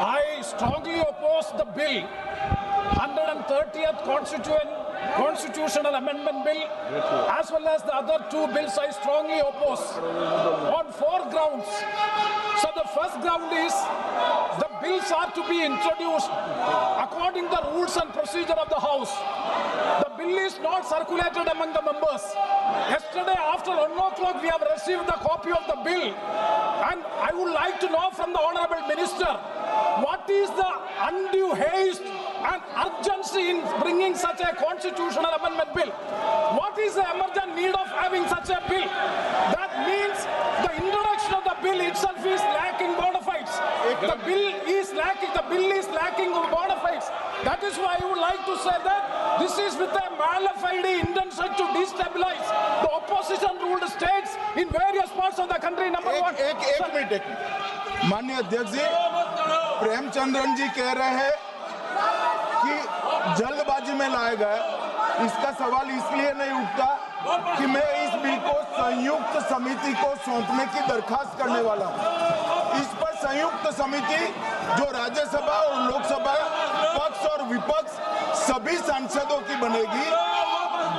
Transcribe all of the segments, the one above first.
I strongly oppose the bill, 130th Constitutional Amendment Bill, as well as the other two bills I strongly oppose on 4 grounds. So the first ground is the bills are to be introduced according to the rules and procedure of the House. The bill is not circulated among the members. Yesterday after 1 o'clock we have received the copy of the bill, and I would like to know from the Honourable Minister, what is the undue haste and urgency in bringing such a constitutional amendment bill? What is the emergent need of having such a bill? That means the introduction of the bill itself is lacking bona fides. The bill is lacking bona fides. That is why I would like to say that this is with a mala fide intention to destabilize the opposition ruled states in various parts of the country. Number one. एक minute माननीय अध्यक्ष जी, प्रेमचंद्रन जी कह रहे हैं कि जल्दबाजी में लाए गए। इसका सवाल इसलिए नहीं उठता कि मैं इस बिल को संयुक्त समिति को सौंपने की दरखास्त करने वाला हूं। इस पर संयुक्त समिति जो राज्यसभा और लोकसभा पक्ष और विपक्ष सभी सांसदों की बनेगी,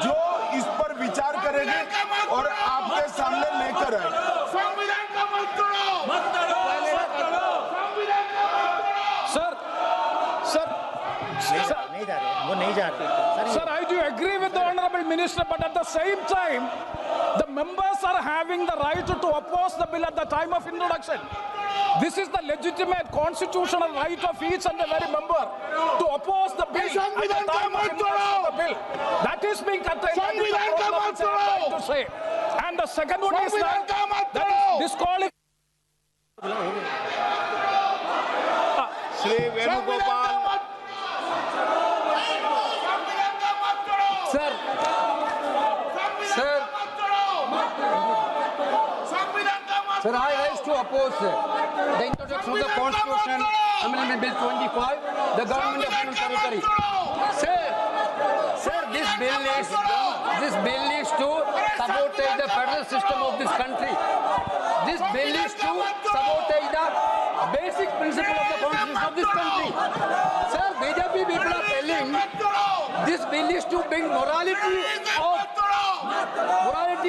जो इस पर विचार करेगी और आपके सामने लेकर आएगी। Sir, I do agree with the Honourable Minister, but at the same time, the members are having the right to oppose the bill at the time of introduction. This is the legitimate constitutional right of each and every member to oppose the bill at the time of introduction of the bill. That is being contained. That is the problem which I am trying to say. And the second one is that is disqualification. Shri Venugopal Sir, I rise to oppose the introduction of the Constitution Amendment Bill 25, the Government of Union Territory. Sir, this bill is to sabotage the federal system of this country. This bill is to sabotage the basic principle of the constitution of this country. Sir, BJP people are telling this bill is to bring morality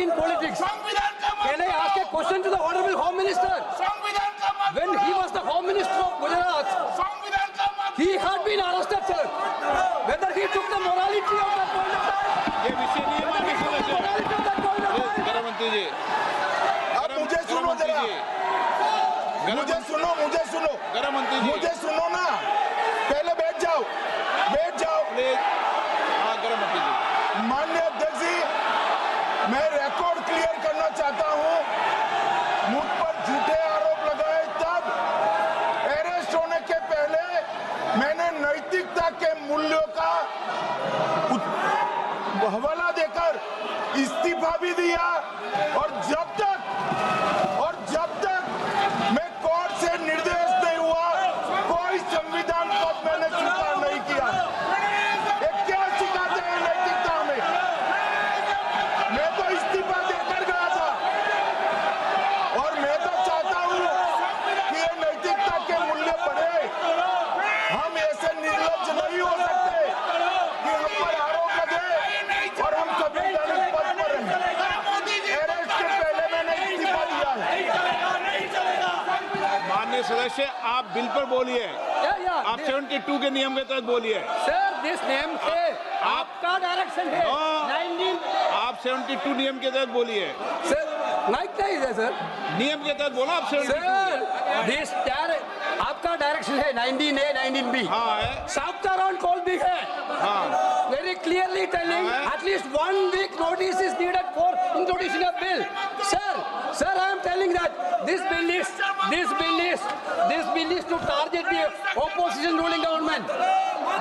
in politics. Can I ask a question to the Honourable Home Minister? When he was the Home Minister of Gujarat, he had been arrested, sir. Whether he took the morality of that point of time, गृहमंत्री जी, अब मुझे सुनो जरा, मुझे सुनो, गृहमंत्री जी, मुझे सुनो ना, पहले बैठ जाओ, हाँ गृहमंत्री जी। माननीय अध्यक्ष जी, मैं रिकॉर्ड क्लियर करना चाहता हूं, मुझ पर झूठे आरोप लगाए तब अरेस्ट होने के पहले मैंने नैतिकता के मूल्यों का हवाला देकर इस्तीफा भी दिया, और जब तक मैं कोर्ट से निर्देश नहीं हुआ, कोई संविधान पद मैंने स्वीकार नहीं किया। ये क्या सिखाते हैं नैतिकता में? मैं तो इस्तीफा देकर गया था, और मैं तो चाहता हूं कि ये नैतिकता के मूल्य बढ़े। हम ऐसे निर्लज्ज नहीं हो सकते कि हम पर आरोप लगे और हम संवैधानिक पद पर रहें। अरेस्ट के पहले मैंने इस्तीफा दिया है। माननीय सदस्य, आप बिल पर बोलिए, आप 72 के नियम के तहत बोलिए। सर, दिस नियम से आपका डायरेक्शन है। 19 आप 72 नियम के तहत बोलिए। सर, लाइक नहीं है सर, नियम के तहत बोलो आप। सर, दिस आपका डायरेक्शन है 19A 19B। हाँ है, Southern call भी है। हाँ, very clearly telling at least 1 week notice is needed for introducing a bill. Sir, I am telling that this bill is to target the opposition ruling government.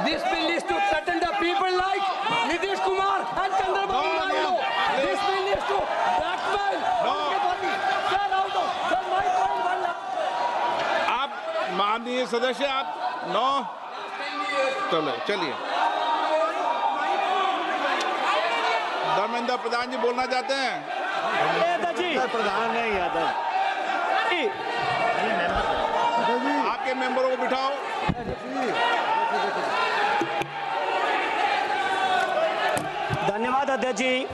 This bill is to threaten the people like Nitish Kumar and Chandrababu Naidu. This bill is to blackmail everybody. Sir, out of sir, my point one. आप माननीय सदस्य, आप चलिए। धर्मेंद्र प्रधान जी बोलना चाहते हैं? प्रधान नहीं यादव, आप के मेंबरों को बिठाओ। धन्यवाद अध्यक्ष जी।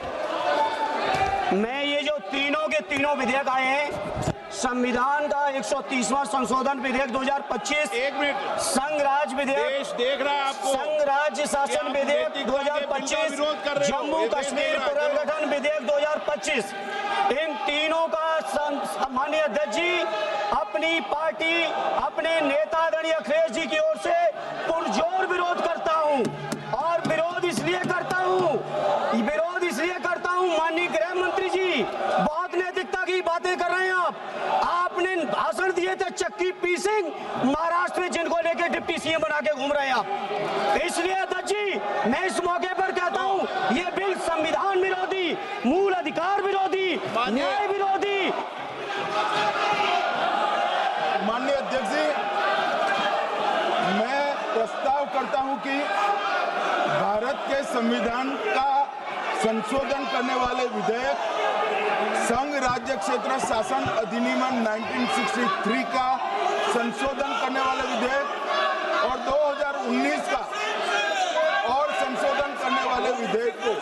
मैं ये जो तीनों के तीनों विधेयक आए हैं, संविधान का 130वां संशोधन विधेयक 2025, एक मिनट, संघ राज्य विधेयक, देश देख रहा है आपको, संघ राज्य शासन विधेयक 2025, जम्मू कश्मीर पुनर्गठन विधेयक 2025, इन तीनों का माननीय अध्यक्ष जी अपनी पार्टी अपने नेता गणीय अखिलेश जी की ओर से पुरजोर विरोध करता हूं। और विरोध इसलिए करता हूं माननीय गृह मंत्री जी, बहुत नैतिकता की बातें कर रहे हैं आपने भाषण दिए थे चक्की पी सिंह महाराष्ट्र में, जिनको लेके डिप्टी सीएम बना के घूम रहे हैं आप। इसलिए अध्यक्ष जी मैं इस मौके पर कहता हूं ये बिल संविधान विरोधी, मूल अधिकार विरोधी, न्याय विरोधी। माननीय अध्यक्ष जी, मैं प्रस्ताव करता हूं कि भारत के संविधान का संशोधन करने वाले विधेयक, संघ राज्य क्षेत्र शासन अधिनियम 1963 का संशोधन करने वाले विधेयक और 2019 का और संशोधन करने वाले विधेयक को